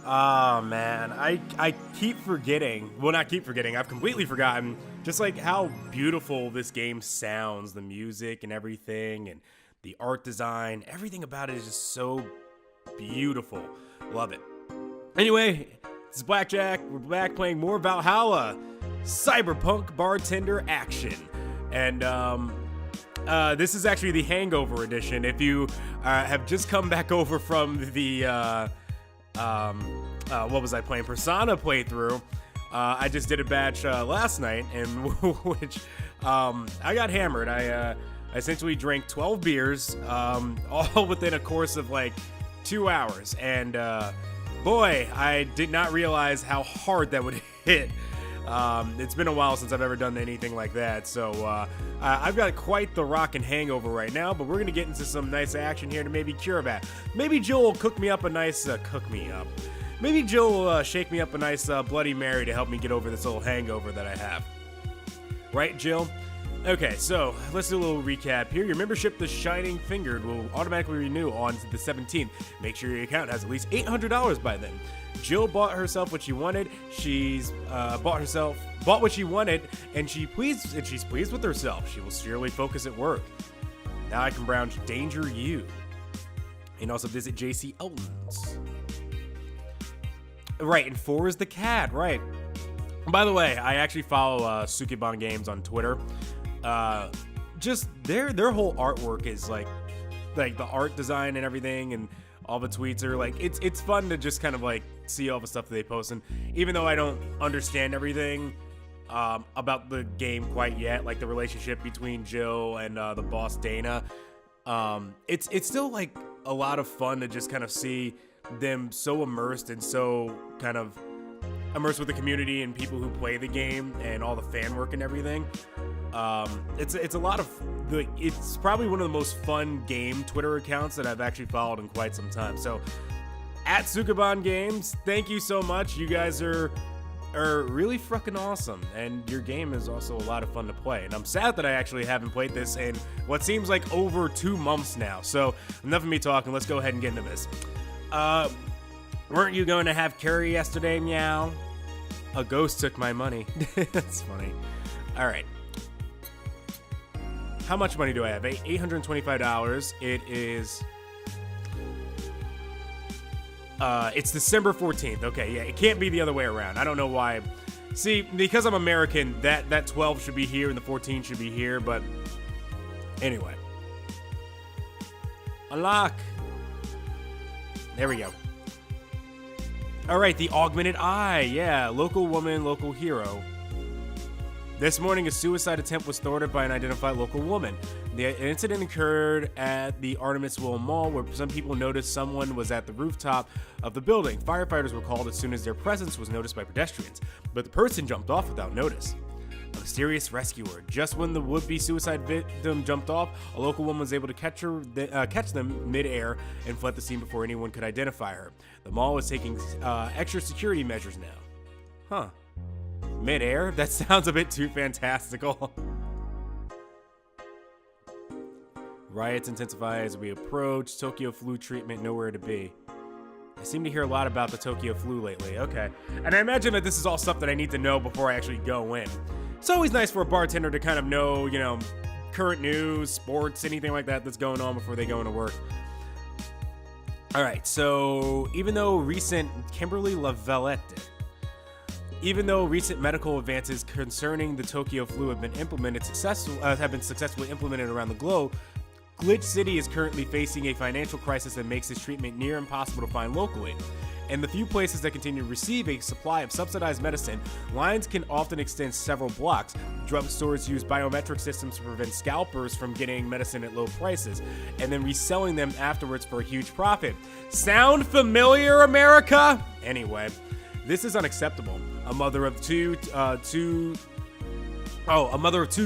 Oh man, I keep forgetting. Well, not keep forgetting. I've completely forgotten just like how beautiful this game sounds, the music and everything, and the art design. Everything about it is just so beautiful. Love it. Anyway, this is Blackjack. We're back playing more Valhalla, Cyberpunk Bartender Action, and this is actually the Hangover edition. If you have just come back over from the what was I playing? Persona playthrough. I just did a batch last night, in which I got hammered. I essentially drank 12 beers, all within a course of like 2 hours, and boy, I did not realize how hard that would hit. It's been a while since I've ever done anything like that, so I've got quite the rockin' hangover right now, but we're gonna get into some nice action here to maybe cure that. Maybe Jill will cook me up a nice, Maybe Jill will shake me up a nice Bloody Mary to help me get over this little hangover that I have. Right, Jill? Okay, so let's do a little recap here. Your membership, The Shining Fingered, will automatically renew on the 17th. Make sure your account has at least $800 by then. Jill bought herself what she wanted. She's bought what she wanted, and she's pleased with herself. She will surely focus at work. Now I can browse Danger U, and also visit JC Elton's. Right, and 4 is the cat. Right. By the way, I actually follow Sukeban Games on Twitter. Just their whole artwork is like the art design and everything, and all the tweets are like it's fun to just kind of like see all the stuff that they post. And even though I don't understand everything about the game quite yet, like the relationship between Jill and the boss Dana, it's still like a lot of fun to just kind of see them so immersed and so kind of immersed with the community and people who play the game and all the fan work and everything. It's a lot of it's probably one of the most fun game Twitter accounts that I've actually followed in quite some time. So at Sukeban Games, thank you so much. You guys are really fucking awesome, and your game is also a lot of fun to play. And I'm sad that I actually haven't played this in what seems like over 2 months now. So enough of me talking. Let's go ahead and get into this. Weren't you going to have curry yesterday, meow? A ghost took my money. That's funny. All right. How much money do I have? $825. It is... it's December 14th. Okay, yeah, it can't be the other way around. I don't know why. See, because I'm American, that 12 should be here and the 14 should be here, but... Anyway. Unlock. There we go. Alright, the augmented eye. Yeah, local woman, local hero. This morning, a suicide attempt was thwarted by an identified local woman. The incident occurred at the Artemisville Mall, where some people noticed someone was at the rooftop of the building. Firefighters were called as soon as their presence was noticed by pedestrians, but the person jumped off without notice. A mysterious rescuer. Just when the would-be suicide victim jumped off, a local woman was able to catch them mid-air and fled the scene before anyone could identify her. The mall is taking extra security measures now. Huh. Mid-air? That sounds a bit too fantastical. Riots intensify as we approach. Tokyo flu treatment nowhere to be. I seem to hear a lot about the Tokyo flu lately. Okay. And I imagine that this is all stuff that I need to know before I actually go in. It's always nice for a bartender to kind of know, you know, current news, sports, anything like that that's going on before they go into work. All right, so even though recent medical advances concerning the Tokyo flu have been successfully implemented around the globe, Glitch City is currently facing a financial crisis that makes this treatment near impossible to find locally. In the few places that continue to receive a supply of subsidized medicine, lines can often extend several blocks. Drugstores use biometric systems to prevent scalpers from getting medicine at low prices, and then reselling them afterwards for a huge profit. Sound familiar, America? Anyway, this is unacceptable. A mother of two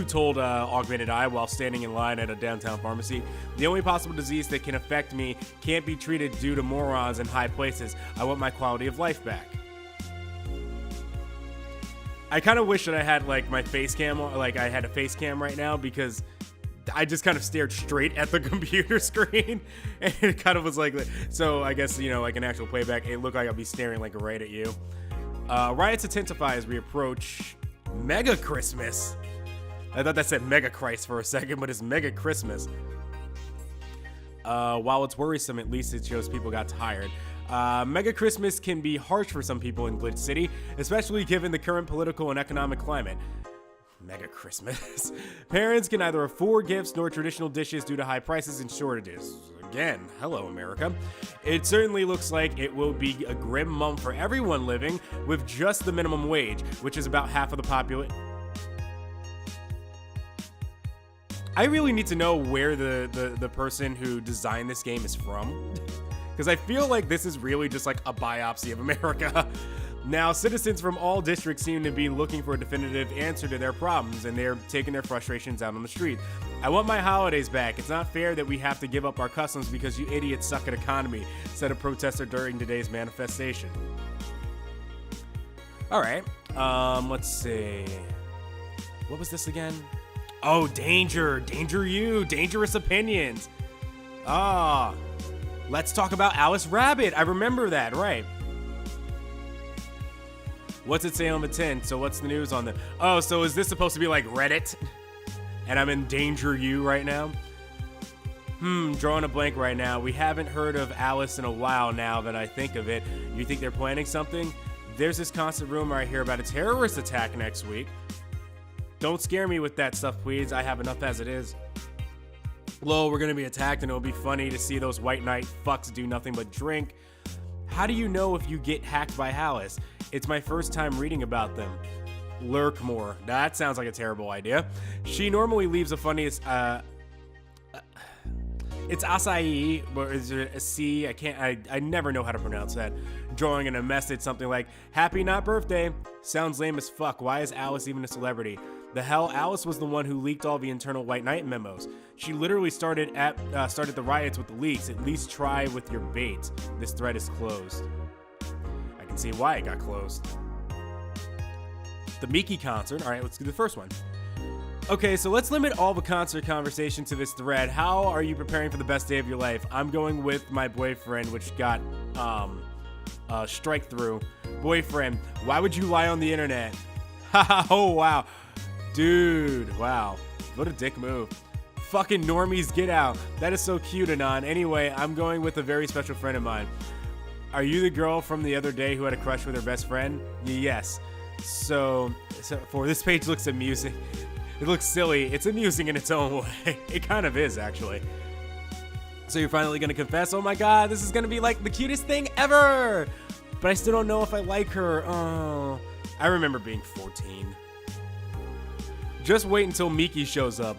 told Augmented Eye while standing in line at a downtown pharmacy, "The only possible disease that can affect me can't be treated due to morons in high places. I want my quality of life back." I kind of wish that I had like my face cam, like I had a face cam right now, because I just kind of stared straight at the computer screen, and it kind of was like, so I guess, like an actual playback, it looked like I'd be staring like right at you. Riots intensify as we approach Mega Christmas. I thought that said Mega Christ for a second, but it's Mega Christmas. While it's worrisome, at least it shows people got tired. Mega Christmas can be harsh for some people in Glitch City, especially given the current political and economic climate. Mega Christmas. Parents can neither afford gifts nor traditional dishes due to high prices and shortages. Again, hello America. It certainly looks like it will be a grim month for everyone living with just the minimum wage, which is about half of the population. I really need to know where the person who designed this game is from, because I feel like this is really just like a biopsy of America. Now, citizens from all districts seem to be looking for a definitive answer to their problems, and they're taking their frustrations out on the street. I want my holidays back. It's not fair that we have to give up our customs because you idiots suck at economy, said a protester during today's manifestation. All right, let's see. What was this again? Oh, Danger You, Dangerous Opinions. Let's talk about Alice Rabbit. I remember that, right. What's it say on the tin? So what's the news on the... Oh, so is this supposed to be like Reddit? And I'm in Danger You right now? Drawing a blank right now. We haven't heard of Alice in a while now that I think of it. You think they're planning something? There's this constant rumor I hear about a terrorist attack next week. Don't scare me with that stuff, please. I have enough as it is. Lol, we're gonna be attacked and it'll be funny to see those white knight fucks do nothing but drink. How do you know if you get hacked by Alice? It's my first time reading about them. Lurk more. That sounds like a terrible idea. She normally leaves the funniest, it's acai, or is it a C? I never know how to pronounce that. Drawing in a message something like, happy not birthday. Sounds lame as fuck. Why is Alice even a celebrity? The hell, Alice was the one who leaked all the internal White Knight memos. She literally started the riots with the leaks. At least try with your bait. This thread is closed. I can see why it got closed. The Miki concert. All right, let's do the first one. Okay, so let's limit all the concert conversation to this thread. How are you preparing for the best day of your life? I'm going with my boyfriend, which got strike through. Boyfriend, why would you lie on the internet? Oh, wow. Dude, wow. What a dick move. Fucking normies, get out. That is so cute, Anon. Anyway, I'm going with a very special friend of mine. Are you the girl from the other day who had a crush with her best friend? Yes. So for this page looks amusing. It looks silly. It's amusing in its own way. It kind of is, actually. So you're finally going to confess? Oh my god, this is going to be like the cutest thing ever! But I still don't know if I like her. Oh, I remember being 14. Just wait until Miki shows up.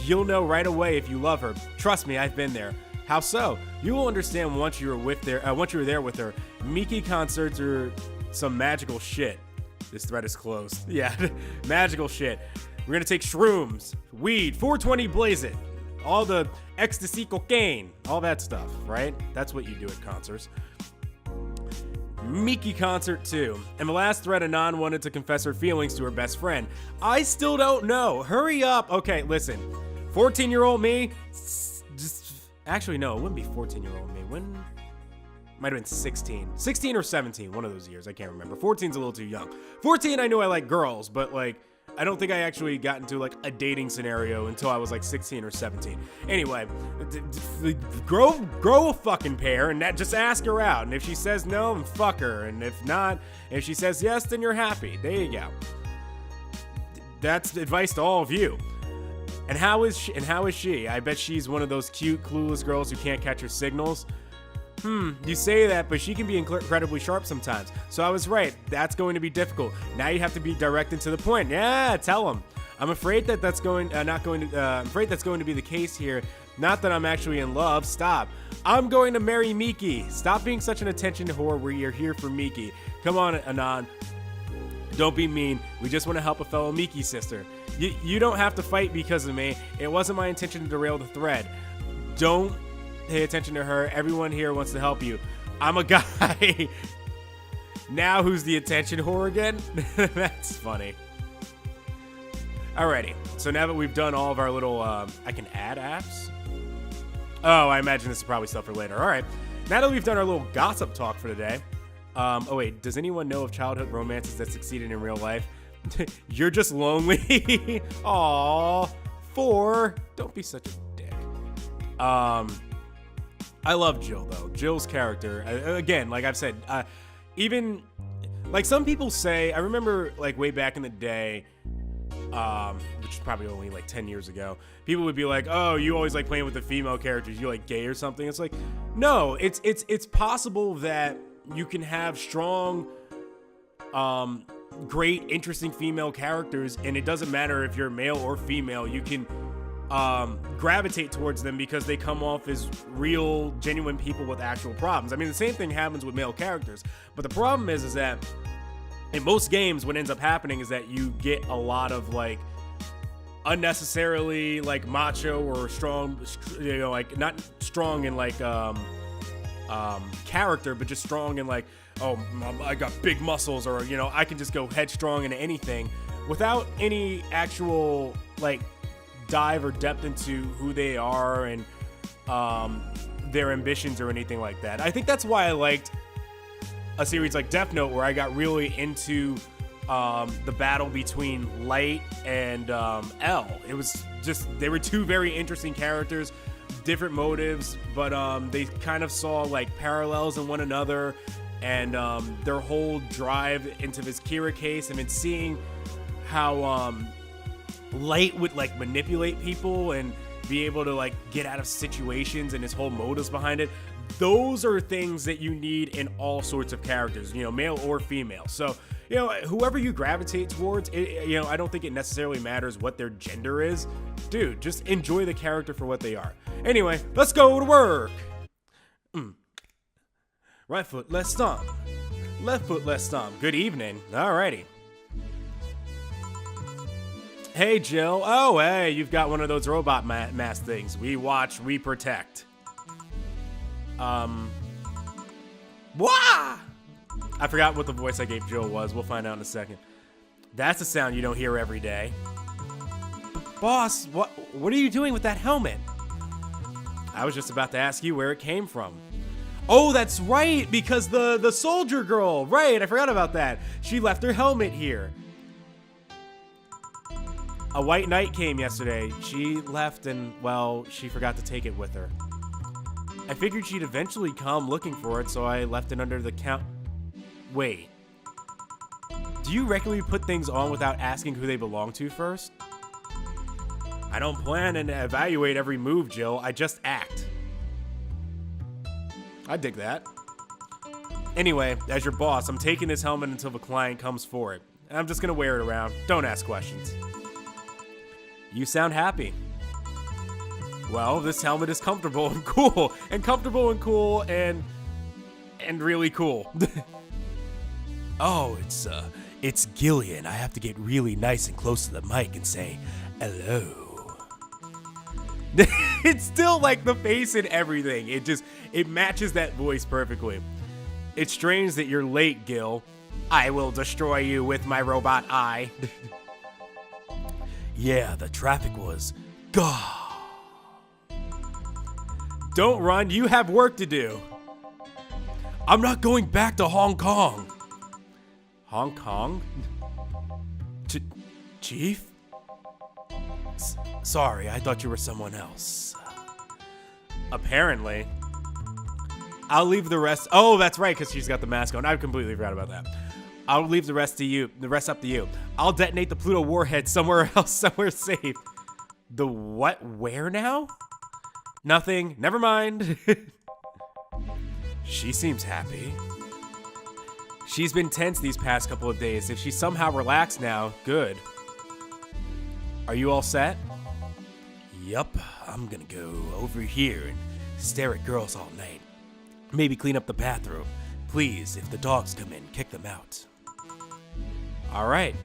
You'll know right away if you love her. Trust me, I've been there. How so? You will understand once you were there with her. Miki concerts are some magical shit. This thread is closed. Yeah, magical shit. We're gonna take shrooms, weed, 420 blaze it, all the ecstasy, cocaine, all that stuff, right? That's what you do at concerts. Miki concert 2. In the last thread, Anon wanted to confess her feelings to her best friend. I still don't know. Hurry up. Okay, listen. 14-year-old me, actually, no, it wouldn't be 14-year-old me. When? Might have been 16. 16 or 17, one of those years. I can't remember. 14's a little too young. 14, I knew I like girls, but like, I don't think I actually got into like a dating scenario until I was like 16 or 17. Anyway, grow a fucking pair and just ask her out. And if she says no, then fuck her. And if not, if she says yes, then you're happy. There you go. That's advice to all of you. And how is she? I bet she's one of those cute, clueless girls who can't catch her signals. You say that, but she can be incredibly sharp sometimes. So I was right. That's going to be difficult. Now you have to be direct and to the point. Yeah, tell him. I'm afraid that's going to be the case here. Not that I'm actually in love. Stop. I'm going to marry Miki. Stop being such an attention whore where you're here for Miki. Come on, Anon. Don't be mean. We just want to help a fellow Miki sister. You don't have to fight because of me. It wasn't my intention to derail the thread. Don't pay attention to her. Everyone here wants to help you. I'm a guy. Now who's the attention whore again? That's funny. Alrighty, so now that we've done all of our little, I can add apps? Oh, I imagine this is probably stuff for later. All right, now that we've done our little gossip talk for today, oh wait, does anyone know of childhood romances that succeeded in real life? You're just lonely. Aw, 4. Don't be such a dick. I love Jill though. Jill's character, again, like I've said, even like some people say, I remember like way back in the day, which is probably only like 10 years ago, people would be like, oh, you always like playing with the female characters, you like gay or something. It's like, no, it's possible that you can have strong, great, interesting female characters, and it doesn't matter if you're male or female, you can gravitate towards them because they come off as real, genuine people with actual problems. I mean, the same thing happens with male characters, but the problem is that in most games, what ends up happening is that you get a lot of like unnecessarily like macho or strong, you know, like not strong in like character, but just strong in like, oh, I got big muscles, or you know, I can just go headstrong into anything without any actual like dive or depth into who they are and their ambitions or anything like that. I think that's why I liked a series like Death Note, where I got really into the battle between Light and L. It was just, they were two very interesting characters, different motives, but they kind of saw like parallels in one another, and their whole drive into this Kira case, and then seeing how Light would like manipulate people and be able to like get out of situations, and his whole motives behind it. Those are things that you need in all sorts of characters, you know, male or female. So, you know, whoever you gravitate towards, you know, I don't think it necessarily matters what their gender is. Dude, just enjoy the character for what they are. Anyway, let's go to work. Right foot, left stomp. Left foot, left stomp. Good evening. Alrighty. Hey, Jill. Oh, hey, you've got one of those robot mask things. We watch, we protect. Wah! I forgot what the voice I gave Jill was. We'll find out in a second. That's a sound you don't hear every day. Boss, what are you doing with that helmet? I was just about to ask you where it came from. Oh, that's right, because the soldier girl. Right, I forgot about that. She left her helmet here. A white knight came yesterday. She left and, well, she forgot to take it with her. I figured she'd eventually come looking for it, so I left it under the count. Wait. Do you regularly put things on without asking who they belong to first? I don't plan and evaluate every move, Jill. I just act. I dig that. Anyway, as your boss, I'm taking this helmet until the client comes for it. And I'm just gonna wear it around. Don't ask questions. You sound happy. Well, this helmet is comfortable and cool. And comfortable and cool and really cool. Oh, it's Gillian. I have to get really nice and close to the mic and say, hello. It's still like the face and everything. It matches that voice perfectly. It's strange that you're late, Gil. I will destroy you with my robot eye. Yeah, the traffic was gah. Don't run, you have work to do. I'm not going back to Hong Kong. Hong Kong? Chief? Sorry, I thought you were someone else. Apparently. I'll leave the rest. Oh, that's right, because she's got the mask on. I completely forgot about that. I'll leave the rest to you. The rest up to you. I'll detonate the Pluto warhead somewhere else, somewhere safe. The what? Where now? Nothing. Never mind. She seems happy. She's been tense these past couple of days. If she's somehow relaxed now, good. Are you all set? Yup. I'm gonna go over here and stare at girls all night. Maybe clean up the bathroom. Please, if the dogs come in, kick them out. All right.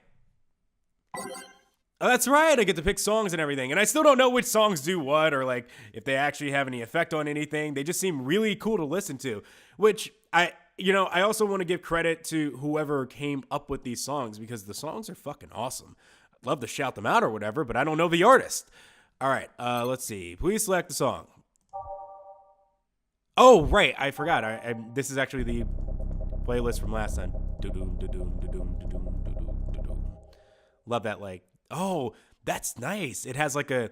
Oh, that's right, I get to pick songs and everything. And I still don't know which songs do what, or like if they actually have any effect on anything. They just seem really cool to listen to, which I also want to give credit to whoever came up with these songs, because the songs are fucking awesome. love to shout them out or whatever, but I don't know the artist. All right, let's see. Please select the song. Oh, right, I forgot. This is actually the playlist from last time. Love that, like, oh, that's nice. It has like a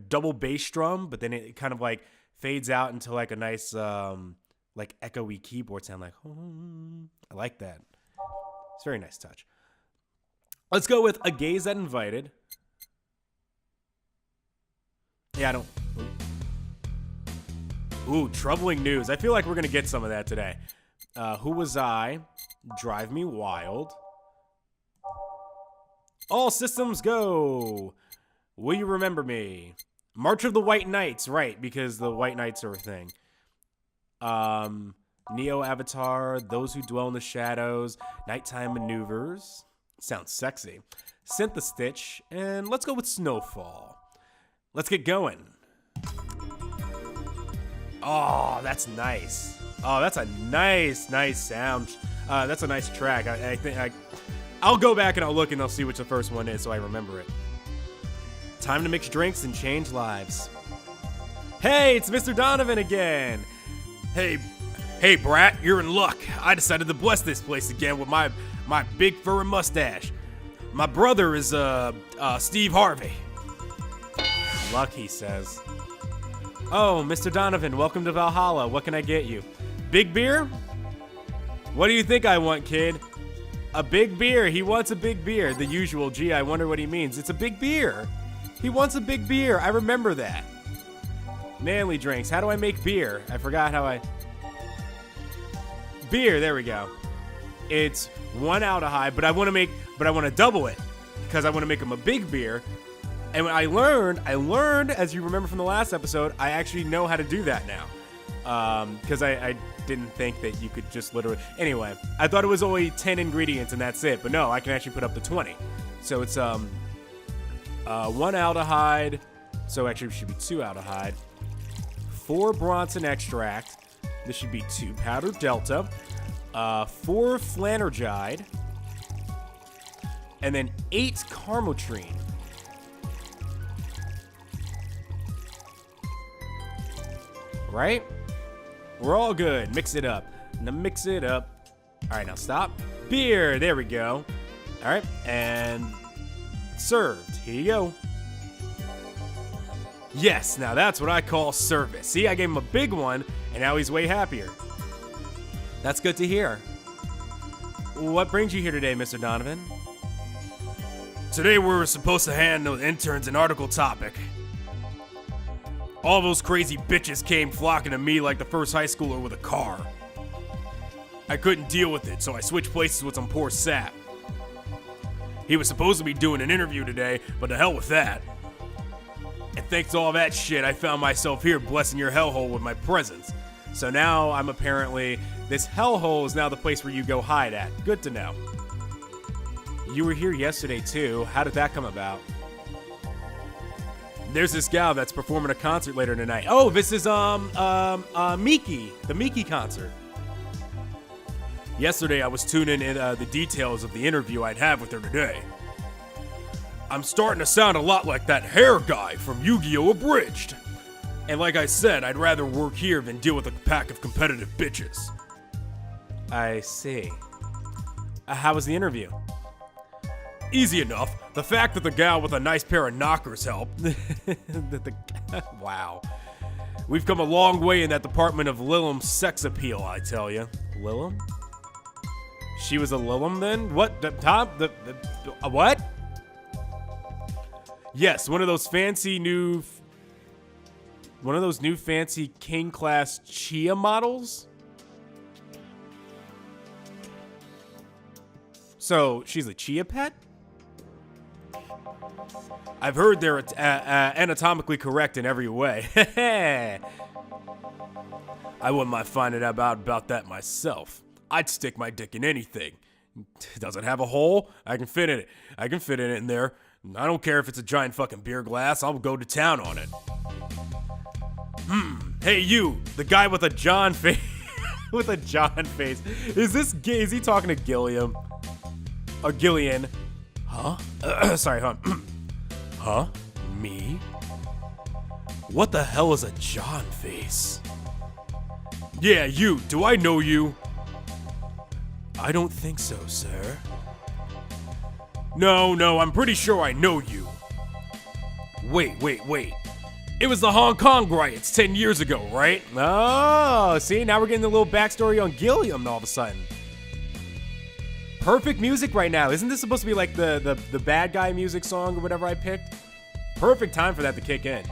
double bass drum, but then it kind of like fades out into like a nice like echoey keyboard sound. Like, I like that. It's a very nice touch. Let's go with A Gaze That Invited. Yeah, I don't. Ooh, troubling news. I feel like we're gonna get some of that today. Who Was I? Drive Me Wild. All Systems Go. Will You Remember Me? March of the White Knights, right, because the White Knights are a thing. Neo Avatar, Those Who Dwell in the Shadows, Nighttime Maneuvers. Sounds sexy. Synth-A-Stitch, and let's go with Snowfall. Let's get going. Oh, that's nice. Oh, that's a nice sound. That's a nice track. I think I'll go back and I'll look and I'll see which the first one is so I remember it. Time to mix drinks and change lives. Hey, it's Mr. Donovan again. Hey, Brat, you're in luck. I decided to bless this place again with my big furry mustache. My brother is Steve Harvey. Luck, he says. Oh, Mr. Donovan, welcome to Valhalla. What can I get you? Big beer? What do you think I want, kid? A big beer. He wants a big beer. The usual, gee, I wonder what he means. It's a big beer. He wants a big beer. I remember that. Manly drinks. How do I make beer? I forgot how I... Beer, there we go. It's 1 aldehyde, but I want to double it because I want to make him a big beer. And when I learned, as you remember from the last episode, I actually know how to do that now. Because I didn't think that you could just literally... Anyway, I thought it was only 10 ingredients and that's it. But no, I can actually put up to 20. So it's 1 aldehyde. So actually it should be 2 aldehyde. 4 Bronson extract. This should be 2 powdered delta. 4 flanergide. And then 8 carmotrine. Right? We're all good. Mix it up. Now mix it up. All right, now stop. Beer. There we go. All right, and served. Here you go. Yes, now that's what I call service. See, I gave him a big one, and now he's way happier. That's good to hear. What brings you here today, Mr. Donovan? Today we were supposed to hand those interns an article topic. All those crazy bitches came flocking to me like the first high schooler with a car. I couldn't deal with it, so I switched places with some poor sap. He was supposed to be doing an interview today, but to hell with that. And thanks to all that shit, I found myself here blessing your hellhole with my presence. So now I'm apparently... This hellhole is now the place where you go hide at. Good to know. You were here yesterday, too. How did that come about? There's this gal that's performing a concert later tonight. Oh, this is Miki, the Miki concert. Yesterday I was tuning in the details of the interview I'd have with her today. I'm starting to sound a lot like that hair guy from Yu-Gi-Oh! Abridged. And like I said, I'd rather work here than deal with a pack of competitive bitches. I see. How was the interview? Easy enough. The fact that the gal with a nice pair of knockers helped. Wow. We've come a long way in that department of Lilum's sex appeal, I tell you. Lilum? She was a Lilum then? What? What? Yes, one of those new fancy king class Chia models. So she's a Chia pet? I've heard they're anatomically correct in every way. I wouldn't mind finding out about that myself. I'd stick my dick in anything. Does it have a hole? I can fit in it. I can fit in there. I don't care if it's a giant fucking beer glass. I'll go to town on it. Hey you, the guy with a John face. With a John face. Is this gay? Is he talking to Gilliam? Or Gillian? Huh? Sorry, huh? Huh? Me? What the hell is a John face? Yeah, you. Do I know you? I don't think so, sir. No, I'm pretty sure I know you. Wait. It was the Hong Kong riots 10 years ago, right? Oh, see, now we're getting a little backstory on Gilliam all of a sudden. Perfect music right now. Isn't this supposed to be like the bad guy music song or whatever I picked? Perfect time for that to kick in.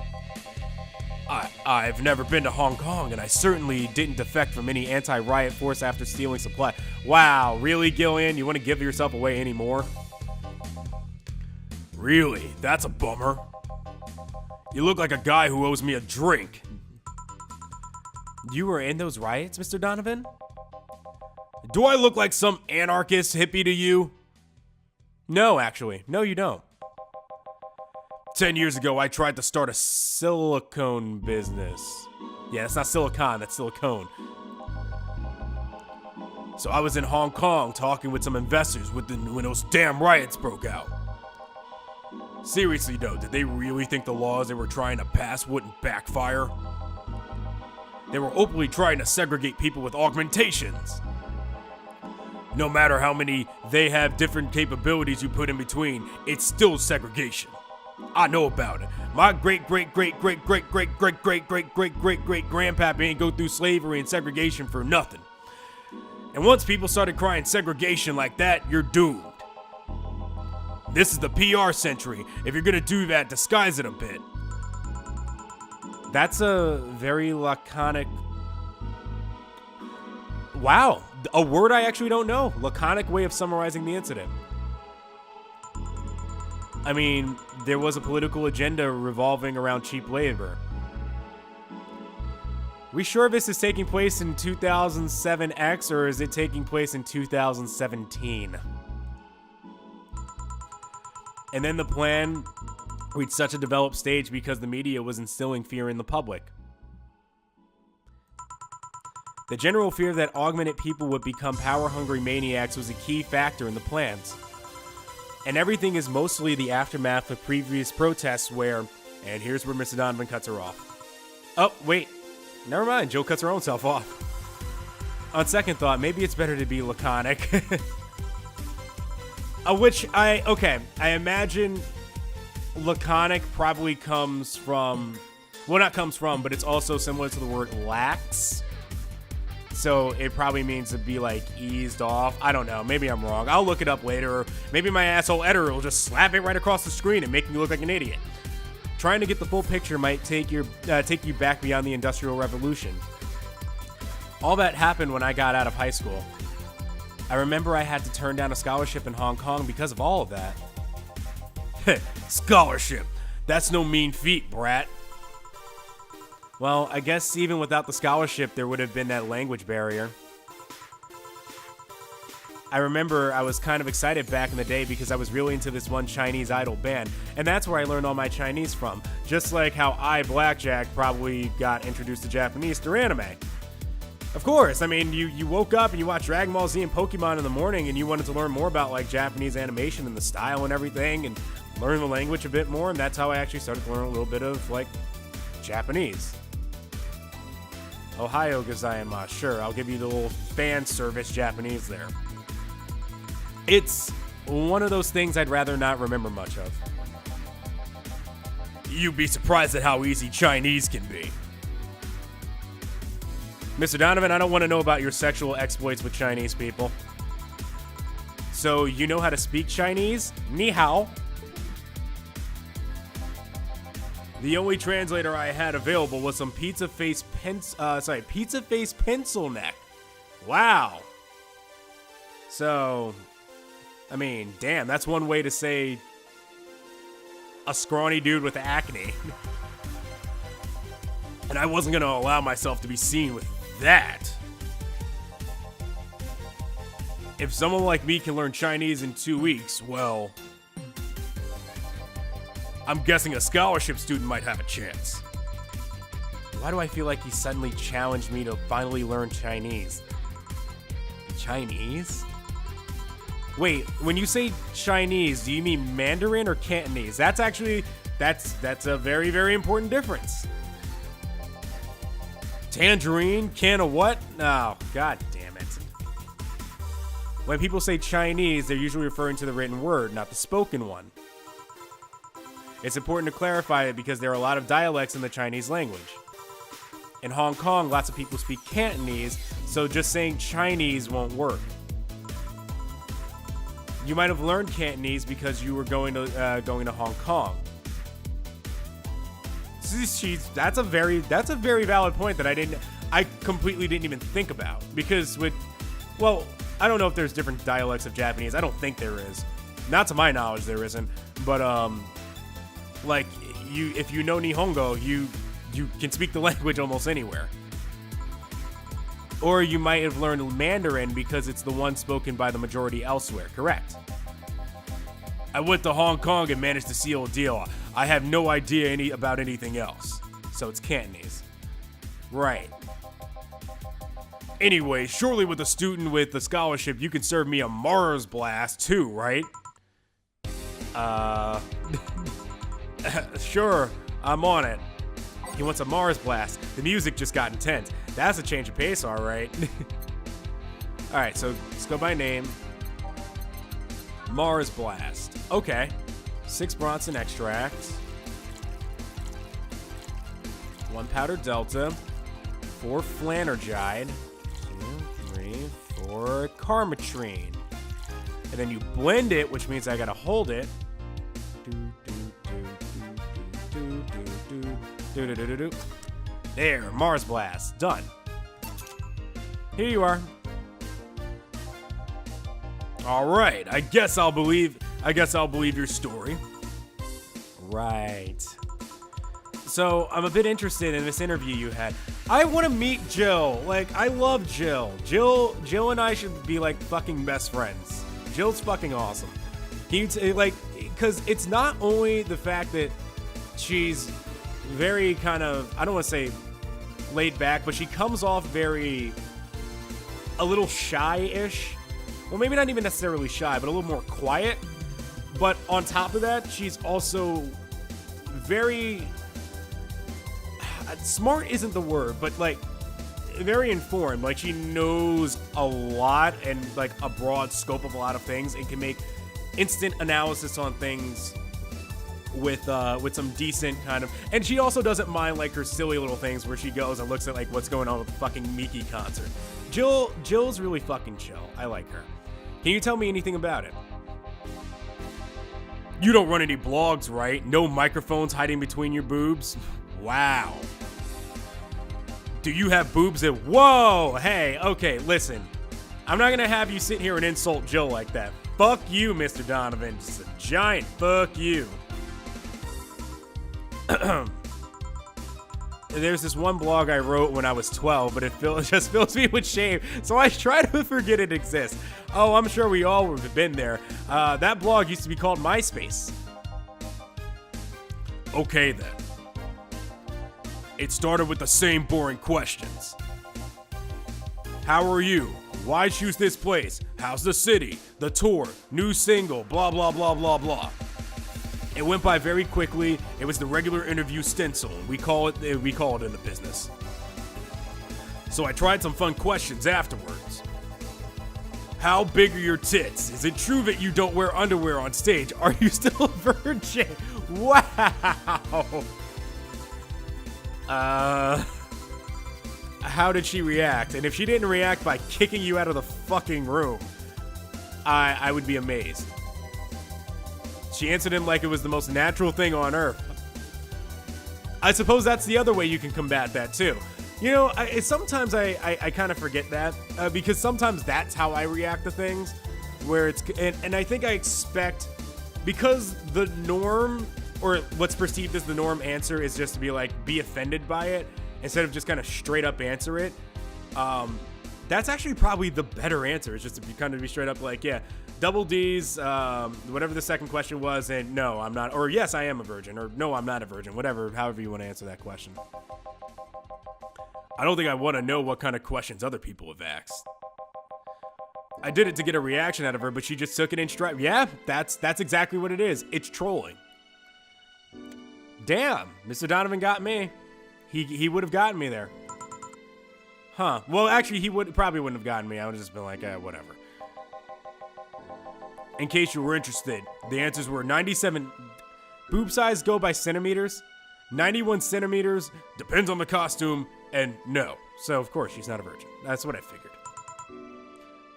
I've never been to Hong Kong, and I certainly didn't defect from any anti-riot force after stealing supply. Wow, really, Gillian? You want to give yourself away anymore? Really? That's a bummer. You look like a guy who owes me a drink. You were in those riots, Mr. Donovan? Do I look like some anarchist hippie to you? No, actually. No, you don't. 10 years ago, I tried to start a silicone business. Yeah, that's not silicon, that's silicone. So I was in Hong Kong talking with some investors when those damn riots broke out. Seriously though, did they really think the laws they were trying to pass wouldn't backfire? They were openly trying to segregate people with augmentations. No matter how many they have different capabilities you put in between, it's still segregation. I know about it. My great-great-great-great-great-great-great-great-great-great-grandpappy ain't go through slavery and segregation for nothing. And once people started crying segregation like that, you're doomed. This is the PR century. If you're gonna do that, disguise it a bit. That's a very laconic... Wow, a word I actually don't know. Laconic way of summarizing the incident. I mean, there was a political agenda revolving around cheap labor. We sure this is taking place in 2007X, or is it taking place in 2017? And then the plan reached such a developed stage because the media was instilling fear in the public. The general fear that augmented people would become power-hungry maniacs was a key factor in the plans. And everything is mostly the aftermath of previous protests where, and here's where Mr. Donovan cuts her off. Oh, wait. Never mind, Jill cuts her own self off. On second thought, maybe it's better to be laconic. I imagine laconic probably comes from, well, not comes from, but it's also similar to the word lax. So it probably means to be like eased off. I don't know. Maybe I'm wrong. I'll look it up later. Or maybe my asshole editor will just slap it right across the screen and make me look like an idiot. Trying to get the full picture might take you back beyond the Industrial Revolution. All that happened when I got out of high school. I remember I had to turn down a scholarship in Hong Kong because of all of that. Scholarship. That's no mean feat, brat. Well, I guess even without the scholarship, there would have been that language barrier. I remember I was kind of excited back in the day because I was really into this one Chinese idol band, and that's where I learned all my Chinese from. Just like how I, Blackjack, probably got introduced to Japanese through anime. Of course, I mean, you woke up and you watched Dragon Ball Z and Pokemon in the morning and you wanted to learn more about like Japanese animation and the style and everything and learn the language a bit more, and that's how I actually started to learn a little bit of like Japanese. Ohio gozaimasu. Sure, I'll give you the little fan service Japanese there. It's one of those things I'd rather not remember much of. You'd be surprised at how easy Chinese can be. Mr. Donovan, I don't want to know about your sexual exploits with Chinese people. So, you know how to speak Chinese? Ni hao. The only translator I had available was some pizza face pencil neck. Wow. So, I mean, damn, that's one way to say a scrawny dude with acne. And I wasn't going to allow myself to be seen with that. If someone like me can learn Chinese in 2 weeks, well, I'm guessing a scholarship student might have a chance. Why do I feel like he suddenly challenged me to finally learn Chinese? Chinese? Wait, when you say Chinese, do you mean Mandarin or Cantonese? That's actually, that's a very, very important difference. Tangerine? Can of what? Oh, god damn it. When people say Chinese, they're usually referring to the written word, not the spoken one. It's important to clarify it because there are a lot of dialects in the Chinese language. In Hong Kong, lots of people speak Cantonese, so just saying Chinese won't work. You might have learned Cantonese because you were going to Hong Kong. That's a very valid point that I completely didn't even think about, because well, I don't know if there's different dialects of Japanese. I don't think there is. Not to my knowledge, there isn't. But like if you know Nihongo, you can speak the language almost anywhere. Or you might have learned Mandarin because it's the one spoken by the majority elsewhere. Correct. I went to Hong Kong and managed to seal a deal. I have no idea about anything else. So it's Cantonese. Right. Anyway, surely with a student with the scholarship, you can serve me a Mars blast too, right? Sure, I'm on it. He wants a Mars blast. The music just got intense. That's a change of pace, all right. All right, so let's go by name. Mars blast. Okay. 6 Bronson extracts. 1 powdered delta. 4 Flanergide. 2, 3, 4 Carmetrine. And then you blend it, which means I gotta hold it. There, Mars blast, done. Here you are. All right, I guess I'll believe your story. Right. So I'm a bit interested in this interview you had. I want to meet Jill. Like, I love Jill. Jill and I should be like fucking best friends. Jill's fucking awesome. Can you because it's not only the fact that she's very kind of, I don't want to say laid back, but she comes off a little shy-ish. Well, maybe not even necessarily shy, but a little more quiet. But on top of that, she's also very smart isn't the word, but like very informed. Like, she knows a lot and like a broad scope of a lot of things, and can make instant analysis on things with some decent kind of, and she also doesn't mind like her silly little things where she goes and looks at like what's going on with the fucking Miki concert. Jill's really fucking chill. I like her. Can you tell me anything about it? You don't run any blogs, right? No microphones hiding between your boobs? Wow. Do you have boobs that... Whoa! Hey, okay, listen. I'm not gonna have you sit here and insult Jill like that. Fuck you, Mr. Donovan. Just a giant fuck you. There's this one blog I wrote when I was 12, but it just fills me with shame, so I try to forget it exists. Oh, I'm sure we all have been there. That blog used to be called MySpace. Okay, then. It started with the same boring questions. How are you? Why choose this place? How's the city? The tour? New single? Blah, blah, blah, blah, blah. It went by very quickly. It was the regular interview stencil. We call it in the business. So I tried some fun questions afterwards. How big are your tits? Is it true that you don't wear underwear on stage? Are you still a virgin? Wow. How did she react? And if she didn't react by kicking you out of the fucking room, I would be amazed. She answered him like it was the most natural thing on earth. I suppose that's the other way you can combat that too. You know, sometimes I kind of forget that because sometimes that's how I react to things, where it's and I think I expect, because the norm, or what's perceived as the norm answer, is just to be like, be offended by it instead of just kind of straight up answer it. That's actually probably the better answer, is just to be kind of be straight up like, yeah, double D's, whatever the second question was, and no, I'm not, or yes, I am a virgin, or no, I'm not a virgin, whatever, however you want to answer that question. I don't think I want to know what kind of questions other people have asked. I did it to get a reaction out of her, but she just took it in stride. Yeah, that's exactly what it is. It's trolling. Damn, Mr. Donovan got me. He would have gotten me there. Huh. Well, actually, he probably wouldn't have gotten me. I would have just been like, whatever. In case you were interested, the answers were 97. Boob size go by centimeters. 91 centimeters, depends on the costume, and no. So, of course, she's not a virgin. That's what I figured.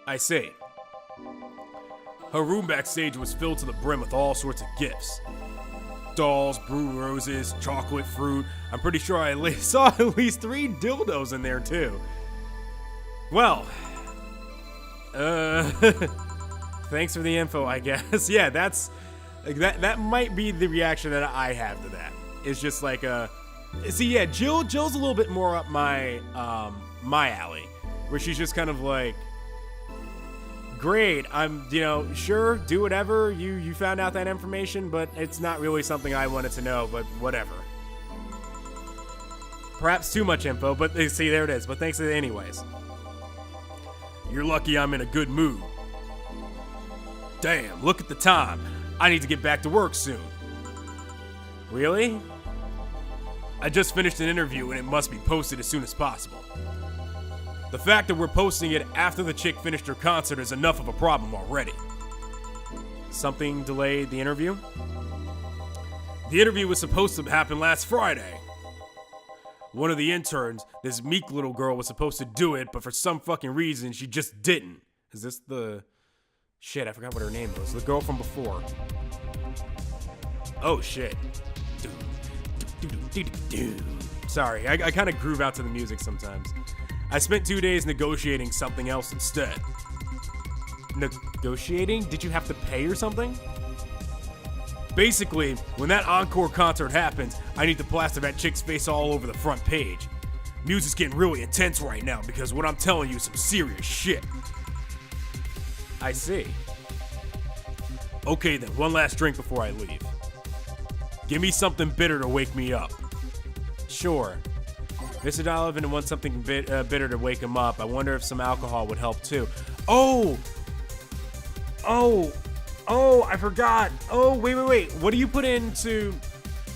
I see. Her room backstage was filled to the brim with all sorts of gifts. Dolls, brew roses, chocolate fruit. I'm pretty sure I saw at least 3 dildos in there, too. Well, thanks for the info, I guess. Yeah, that might be the reaction that I have to that. It's just like see, yeah, Jill's a little bit more up my alley, where she's just kind of like, great, I'm, sure, do whatever, you found out that information, but it's not really something I wanted to know, but whatever. Perhaps too much info, but see, there it is, but thanks anyways. You're lucky I'm in a good mood. Damn, look at the time. I need to get back to work soon. Really? I just finished an interview and it must be posted as soon as possible. The fact that we're posting it after the chick finished her concert is enough of a problem already. Something delayed the interview? The interview was supposed to happen last Friday. One of the interns, this meek little girl, was supposed to do it, but for some fucking reason, she just didn't. Is this the... Shit, I forgot what her name was. The girl from before. Oh, shit. Sorry, I kind of groove out to the music sometimes. I spent 2 days negotiating something else instead. Negotiating? Did you have to pay or something? Basically, when that encore concert happens, I need to plaster that chick's face all over the front page. Music's getting really intense right now because what I'm telling you is some serious shit. I see. Okay then, one last drink before I leave. Give me something bitter to wake me up. Sure. Mr. Donovan wants something bitter to wake him up. I wonder if some alcohol would help too. Oh, I forgot. Oh, wait. What do you put into...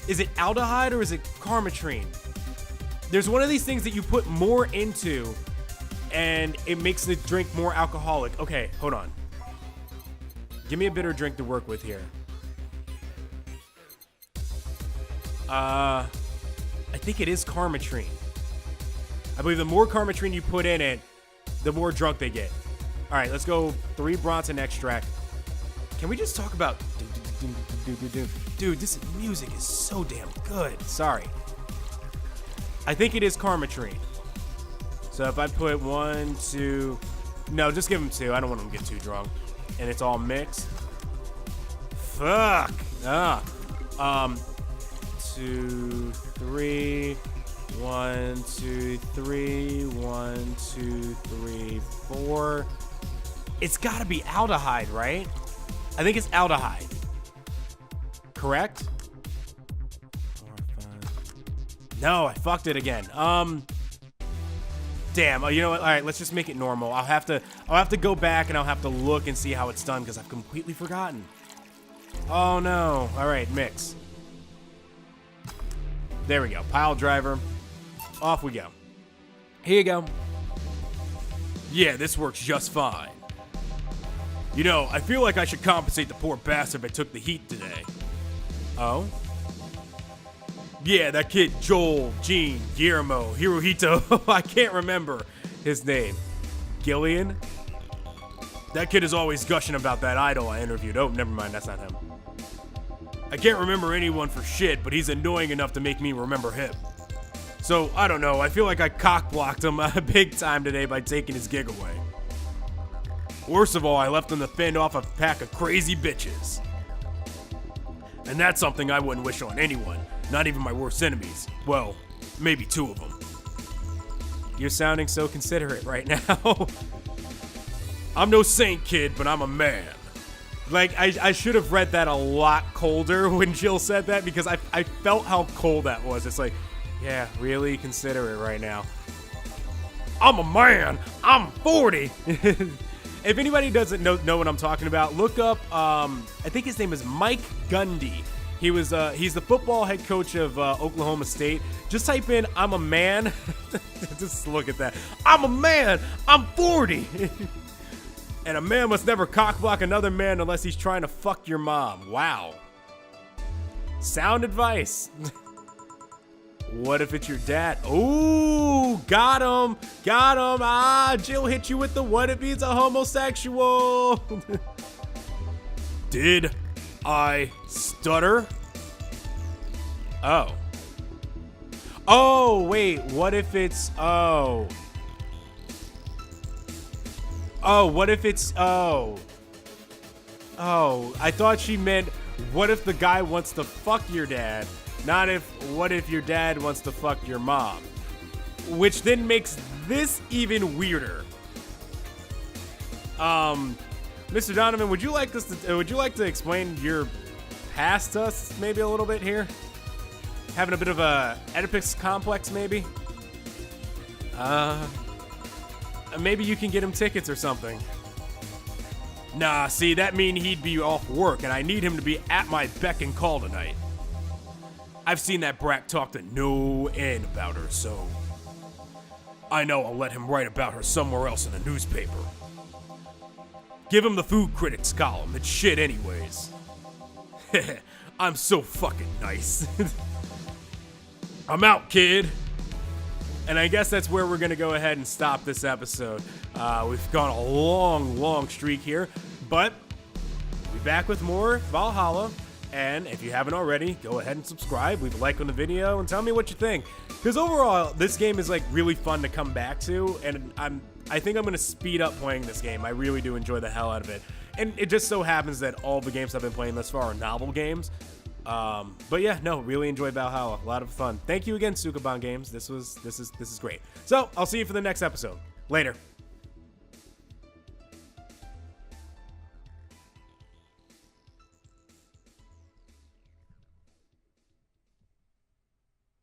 Is it aldehyde or is it carmetrine? There's one of these things that you put more into and it makes the drink more alcoholic. Okay, hold on. Give me a bitter drink to work with here. I think it is carmetrine. I believe the more carmetrine you put in it, the more drunk they get. All right, let's go 3 Bronson extract. Can we just talk about... Dude, this music is so damn good. Sorry. I think it is carmetrine. So if I put 1, 2... No, just give them 2. I don't want them to get too drunk. And it's all mixed. Fuck. 2, 3... 1, 2, 3, 1, 2, 3, 4. It's gotta be aldehyde, right? I think it's aldehyde. Correct? 4, 5. No, I fucked it again. Damn. Oh, you know what? All right, let's just make it normal. I'll have to go back and I'll have to look and see how it's done because I've completely forgotten. Oh no. All right, mix. There we go. Pile driver. Off we go. Here you go. Yeah, this works just fine. You know, I feel like I should compensate the poor bastard that took the heat today. Oh? Yeah, that kid Joel, Gene, Guillermo, Hirohito. I can't remember his name. Gillian? That kid is always gushing about that idol I interviewed. Oh, never mind, that's not him. I can't remember anyone for shit, but he's annoying enough to make me remember him. So, I don't know, I feel like I cock-blocked him big time today by taking his gig away. Worst of all, I left him to fend off a pack of crazy bitches. And that's something I wouldn't wish on anyone, not even my worst enemies. Well, maybe 2 of them. You're sounding so considerate right now. I'm no saint, kid, but I'm a man. Like, I should have read that a lot colder when Jill said that because I felt how cold that was. It's like, yeah, really considerate right now. I'm a man. I'm 40. if anybody doesn't know what I'm talking about, look up, I think his name is Mike Gundy. He's the football head coach of Oklahoma State. Just type in, I'm a man. Just look at that. I'm a man. I'm 40. And a man must never cockblock another man unless he's trying to fuck your mom. Wow. Sound advice. What if it's your dad? Ooh, got him. Got him. Ah, Jill hit you with the what if he's a homosexual. Did I stutter? Oh. Oh, wait. What if it's... Oh. Oh, what if it's... Oh. Oh, I thought she meant, what if the guy wants to fuck your dad? Not if, what if your dad wants to fuck your mom? Which then makes this even weirder. Mr. Donovan, would you like to explain your past to us maybe a little bit here? Having a bit of a Oedipus complex, maybe? Maybe you can get him tickets or something. Nah, see, that mean he'd be off work, and I need him to be at my beck and call tonight. I've seen that brat talk to no end about her, so I know I'll let him write about her somewhere else in the newspaper. Give him the Food Critics column. It's shit anyways. I'm so fucking nice. I'm out, kid. And I guess that's where we're going to go ahead and stop this episode. We've gone a long streak here, but we'll be back with more Valhalla. And if you haven't already, go ahead and subscribe, leave a like on the video, and tell me what you think. Because overall, this game is like really fun to come back to, and I think I'm going to speed up playing this game. I really do enjoy the hell out of it. And it just so happens that all the games I've been playing thus far are novel games. But yeah, no, really enjoyed Valhalla. A lot of fun. Thank you again, Sukaban Games. This is great. So I'll see you for the next episode. Later.